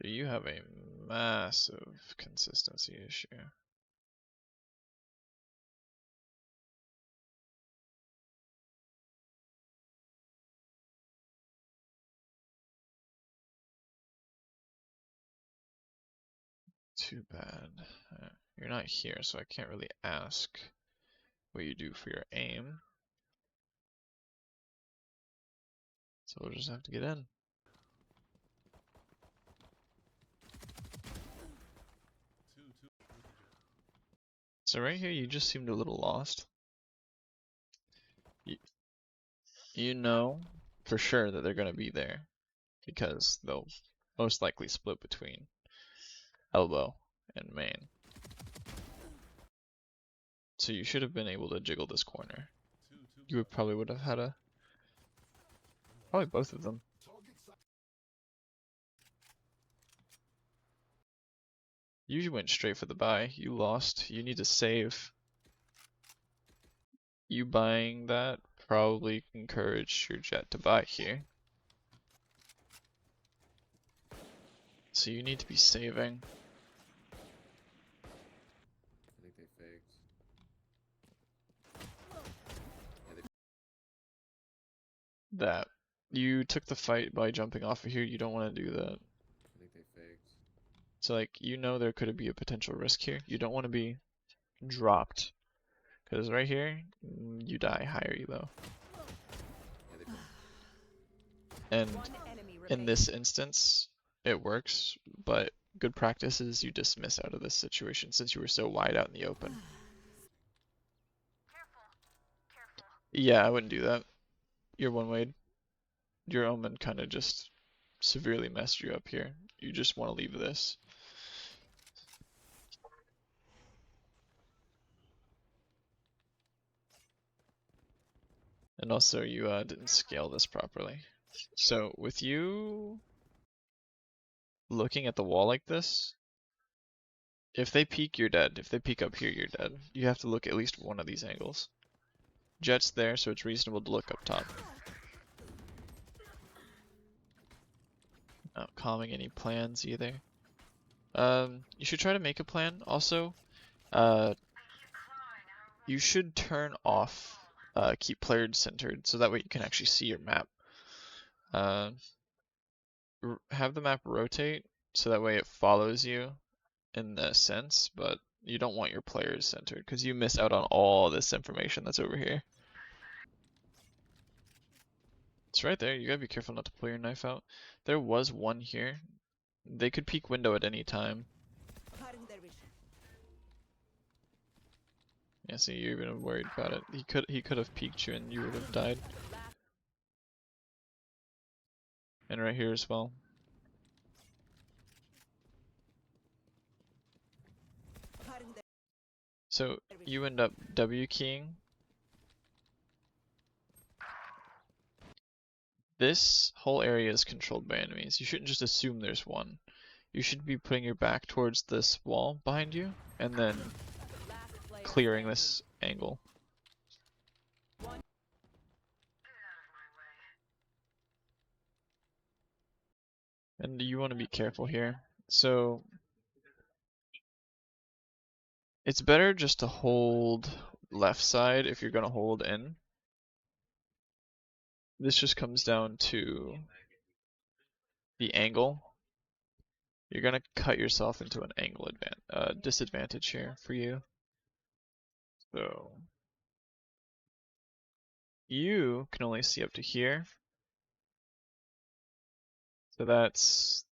You have a massive consistency issue. Too bad. You're not here, so I can't really ask what you do for your aim. So we'll just have to get in. So right here, you just seemed a little lost. You know for sure that they're going to be there because they'll most likely split between elbow and main. So you should have been able to jiggle this corner. You probably would have had a... Probably both of them. You went straight for the buy. You lost. You need to save. You buying that probably encouraged your jet to buy here. So you need to be saving. I think they faked. That. You took the fight by jumping off of here. You don't want to do that. I think they faked. So like, you know there could be a potential risk here. You don't want to be dropped. Because right here, you die higher elo. And in this instance, it works, but good practice is you dismiss out of this situation since you were so wide out in the open. Yeah, I wouldn't do that. You're one way. Your omen kind of just severely messed you up here. You just want to leave this. And also you didn't scale this properly. So with you looking at the wall like this, if they peek, you're dead. If they peek up here, you're dead. You have to look at least one of these angles. Jet's there, so it's reasonable to look up top. Not calming any plans either. You should try to make a plan. Also, you should turn off keep player centered, so that way you can actually see your map. Have the map rotate, so that way it follows you in the sense, but you don't want your players centered, because you miss out on all this information that's over here. It's right there. You gotta be careful not to pull your knife out. There was one here. They could peek window at any time. Yeah, see, you're even worried about it. He could have peeked you and you would have died. And right here as well. So you end up W keying. This whole area is controlled by enemies. You shouldn't just assume there's one. You should be putting your back towards this wall behind you and then clearing this angle. And you want to be careful here. So it's better just to hold left side if you're going to hold in. This just comes down to the angle. You're going to cut yourself into an angle disadvantage here for you. So you can only see up to here. So that's...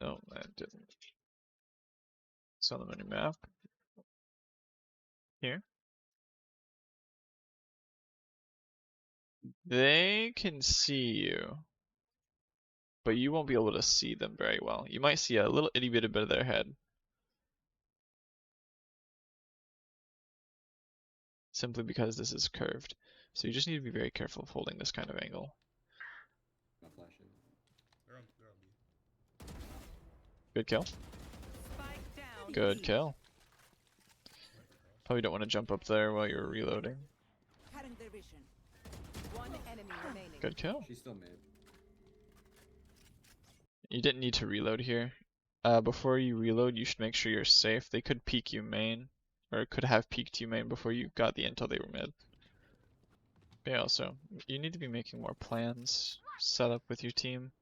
No, that didn't. It's on the mini map. Here. They can see you, but you won't be able to see them very well. You might see a little itty bitty bit of their head. Simply because this is curved. So you just need to be very careful of holding this kind of angle. Not flashing. Good kill. Good kill. Probably don't want to jump up there while you're reloading. Good kill. She's still mid. You didn't need to reload here. Before you reload, you should make sure you're safe. They could peek you main, or could have peeked you main before you got the intel they were mid. But yeah, also, you need to be making more plans, set up with your team.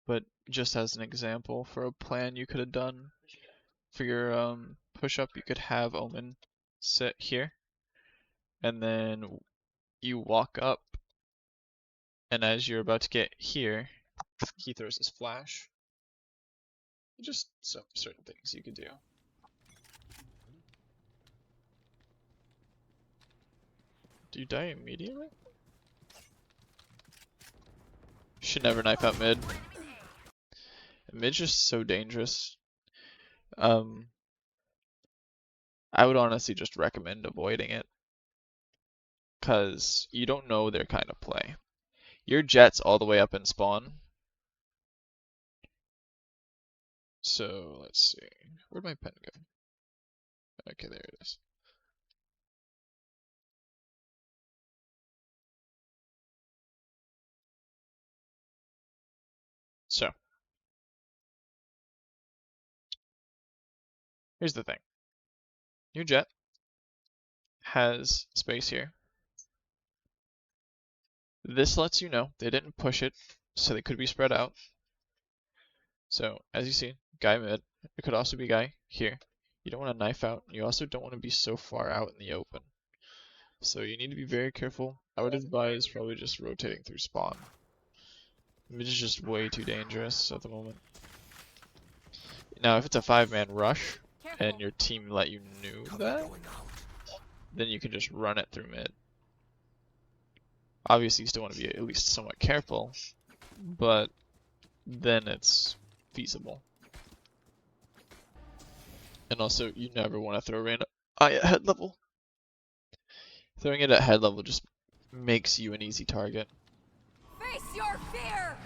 But just as an example, for a plan you could have done for your push-up, you could have Omen sit here, and then you walk up, and as you're about to get here, he throws his flash. Just some certain things you could do. Do you die immediately? Should never knife out mid. Mid's just so dangerous. I would honestly just recommend avoiding it, cause you don't know their kind of play. Your Jet's all the way up in spawn. So let's see. Where'd my pen go? Okay, there it is. So here's the thing. Your Jet has space here. This lets you know they didn't push it, so they could be spread out. So as you see, guy mid. It could also be guy here. You don't want to knife out. You also don't want to be so far out in the open. So you need to be very careful. I would advise probably just rotating through spawn. Mid is just way too dangerous at the moment. Now if it's a 5-man rush and your team let you know that, then you can just run it through mid. Obviously you still want to be at least somewhat careful, but then it's feasible. And also you never want to throw random eye at head level. Throwing it at head level just makes you an easy target. Face your fear!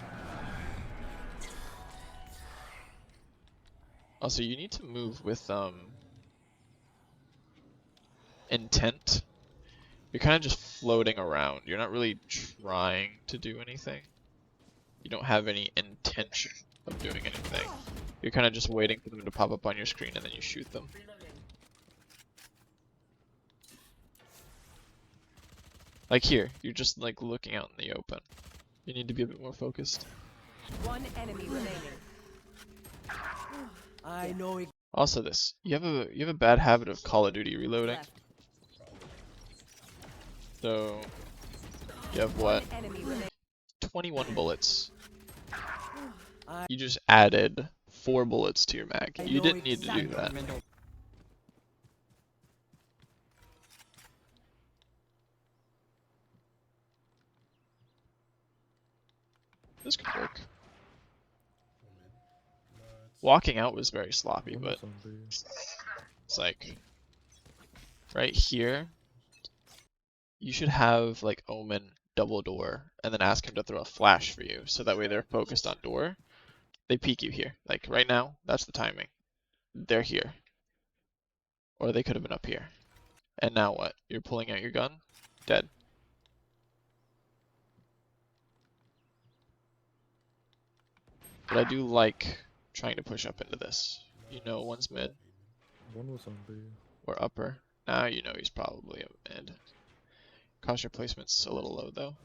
Also, you need to move with intent. You're kind of just floating around. You're not really trying to do anything. You don't have any intention of doing anything. You're kind of just waiting for them to pop up on your screen and then you shoot them. Like here, you're just like looking out in the open. You need to be a bit more focused. One enemy remaining. I know it. Also this, you have a bad habit of Call of Duty reloading. Left. So you have what? One enemy remaining. 21 bullets. You just added 4 bullets to your mag. You didn't need to do that. This could work. Walking out was very sloppy, but it's like right here. You should have like Omen double door and then ask him to throw a flash for you, so that way they're focused on door. They peek you here. Like right now, that's the timing. They're here. Or they could have been up here. And now what? You're pulling out your gun? Dead. But I do like trying to push up into this. You know one's mid. One was on B. Or upper. Now you know he's probably a mid. Cost your placement's a little low though.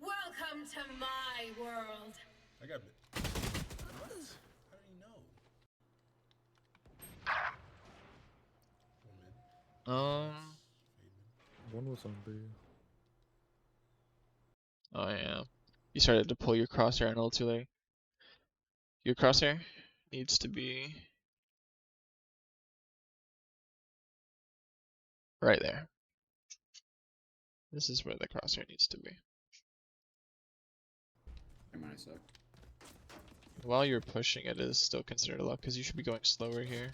Welcome to my world. I got it. What? How do you know? One was on B. Oh yeah. You started to pull your crosshair in a little too late. Your crosshair needs to be right there. This is where the crosshair needs to be. Never mind, I suck. While you're pushing, it is still considered a luck because you should be going slower here.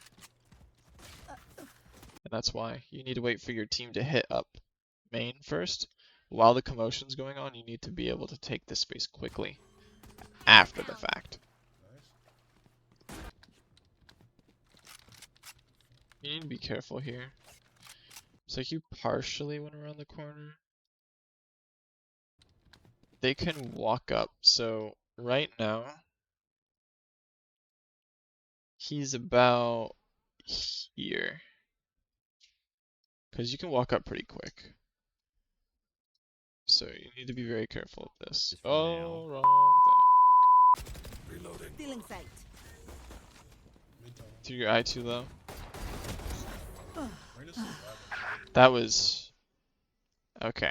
And that's why you need to wait for your team to hit up main first. While the commotion's going on, you need to be able to take this space quickly after the fact. You need to be careful here. It's like you partially went around the corner. They can walk up, so right now he's about here. Because you can walk up pretty quick. So you need to be very careful with this. Just for Oh, now. wrong thing. Stealing sight. Mid tunnel. Threw your eye too low. Reyna's surviving. That was... Okay,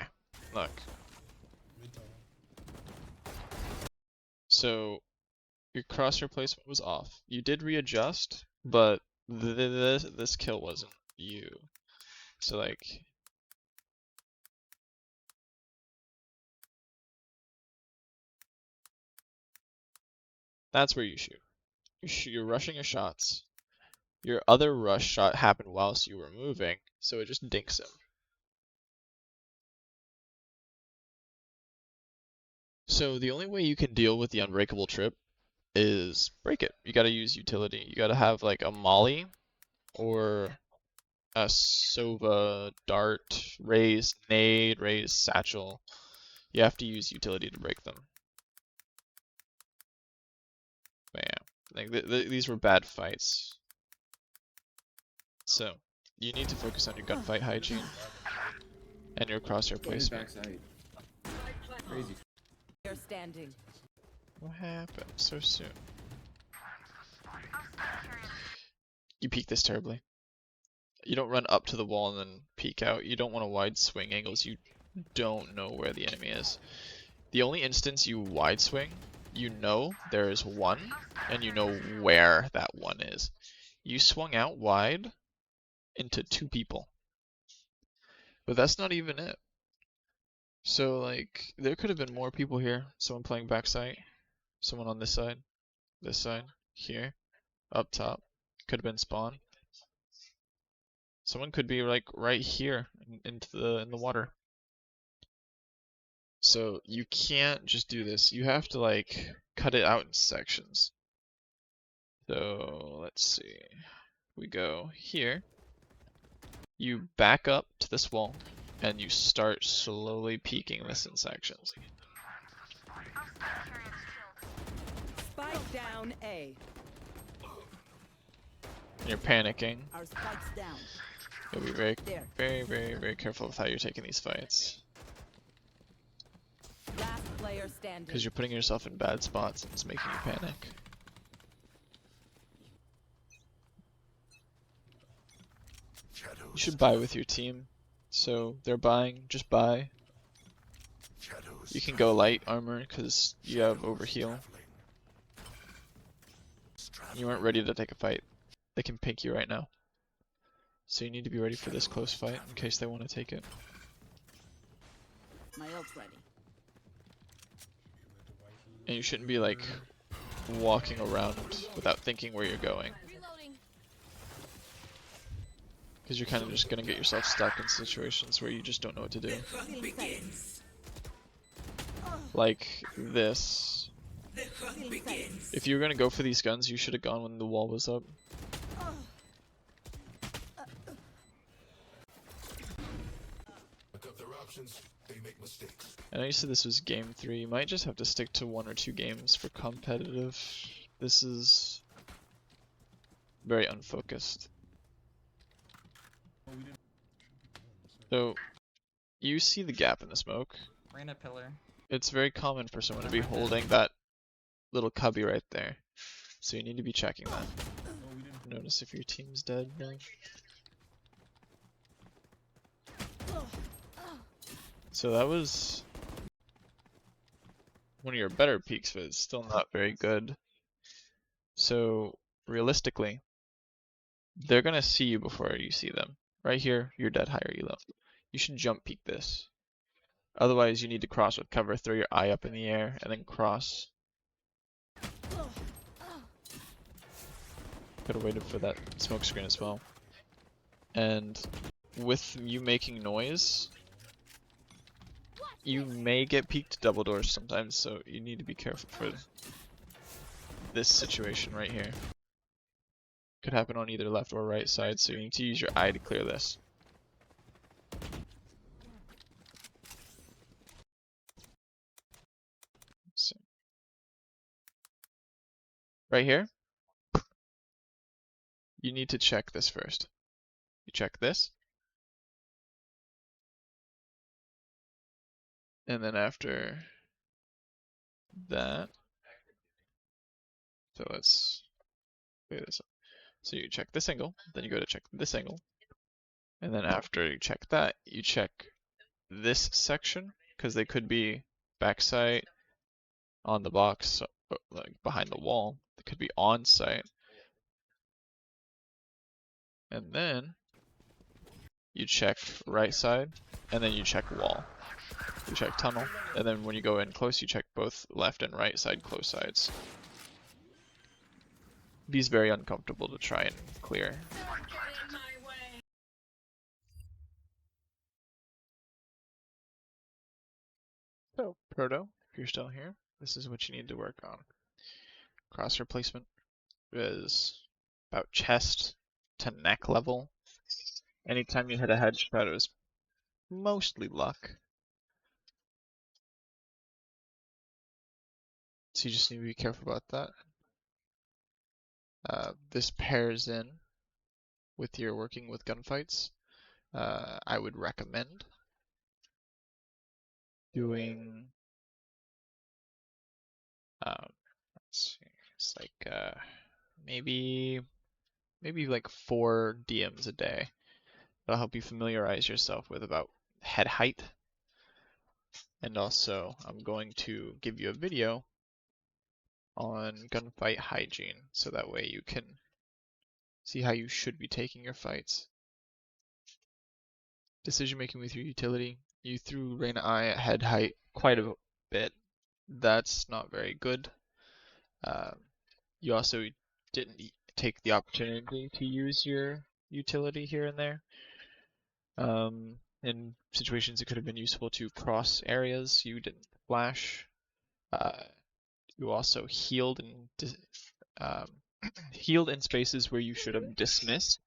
look. Mid tunnel. So your crosshair placement was off. You did readjust, but this kill wasn't you. So like... That's where you shoot. You're rushing your shots. Your other rush shot happened whilst you were moving, so it just dinks him. So the only way you can deal with the unbreakable trip is break it. You gotta use utility. You gotta have like a molly or a sova, dart, raise, nade, raise, satchel. You have to use utility to break them. But yeah, like these were bad fights. So you need to focus on your gunfight hygiene and your crosshair Oh, his placement. backside. Crazy. They're standing. What happened so soon? You peek this terribly. You don't run up to the wall and then peek out. You don't want to wide swing angles. You don't know where the enemy is. The only instance you wide swing, you know there is one, and you know where that one is. You swung out wide into two people. But that's not even it. So like, there could have been more people here. Someone playing backside. Someone on this side, here, up top. Could have been spawn. Someone could be like right here in the water. So you can't just do this. You have to like cut it out in sections. So let's see. We go here. You back up to this wall and you start slowly peeking this in sections. Spike down A. You're panicking. Our spike's down. You'll be very, There. very careful with how you're taking these fights. Last player standing. Because you're putting yourself in bad spots and it's making you panic. You should buy with your team. So they're buying, just buy. You can go light armor because you have overheal. You aren't ready to take a fight. They can pink you right now. So you need to be ready for this close fight in case they want to take it. My ult's ready. And you shouldn't be like walking around without thinking where you're going. Reloading. Because you're kind of just going to get yourself stuck in situations where you just don't know what to do. Stealing sight. Like this. Stealing sight. If you were going to go for these guns, you should have gone when the wall was up. I know you said this was game 3. You might just have to stick to 1 or 2 games for competitive. This is very unfocused. So, you see the gap in the smoke. Ran a pillar. It's very common for someone to be holding that little cubby right there. So you need to be checking that. Notice if your team's dead now. So that was one of your better peaks, but it's still not very good. So realistically, they're gonna see you before you see them. Right here, you're dead higher elo. You should jump peek this. Otherwise, you need to cross with cover, throw your eye up in the air, and then cross. Could have waited for that smoke screen as well. And with you making noise, you may get peeked double doors sometimes, so you need to be careful for this situation right here. Could happen on either left or right side, so you need to use your eye to clear this. So, right here, you need to check this first. You check this, and then after that, so let's clear this up. So you check this angle, then you go to check this angle, and then after you check that, you check this section, because they could be backside on the box, like behind the wall. They could be on site. And then you check right side, and then you check wall. You check tunnel, and then when you go in close, you check both left and right side close sides. These very uncomfortable to try and clear. So, Proto, if you're still here, this is what you need to work on. Crosshair placement is about chest to neck level. Anytime you hit a headshot, it was mostly luck. So you just need to be careful about that. This pairs in with your working with gunfights. I would recommend doing, let's see, it's like maybe like 4 DMs a day. That'll help you familiarize yourself with about head height. And also, I'm going to give you a video on gunfight hygiene, so that way you can see how you should be taking your fights. Decision making with your utility. You threw Reyna I at head height quite a bit. That's not very good. You also didn't take the opportunity to use your utility here and there. In situations it could have been useful to cross areas, you didn't flash. You also healed healed in spaces where you should have dismissed.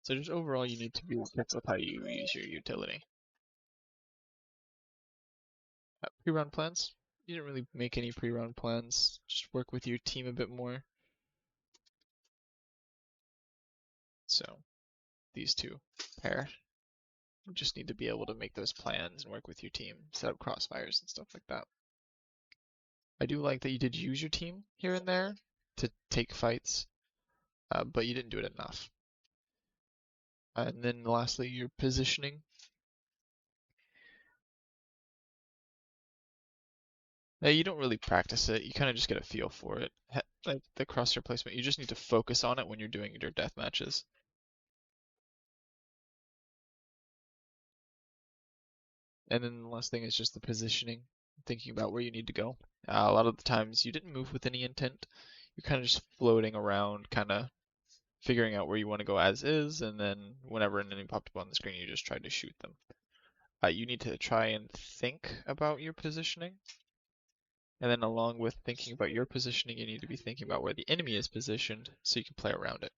So just overall, you need to be careful with how you use your utility. Pre-round plans. You didn't really make any pre-round plans. Just work with your team a bit more. So these two pair. You just need to be able to make those plans and work with your team, set up crossfires and stuff like that. I do like that you did use your team here and there to take fights, but you didn't do it enough. And then lastly, your positioning. You don't really practice it, you kind of just get a feel for it. Like the crosshair placement, you just need to focus on it when you're doing your death matches. And then the last thing is just the positioning, thinking about where you need to go. A lot of the times you didn't move with any intent. You're kind of just floating around, kind of figuring out where you want to go as is, and then whenever an enemy popped up on the screen, you just tried to shoot them. You need to try and think about your positioning. And then along with thinking about your positioning, you need to be thinking about where the enemy is positioned so you can play around it.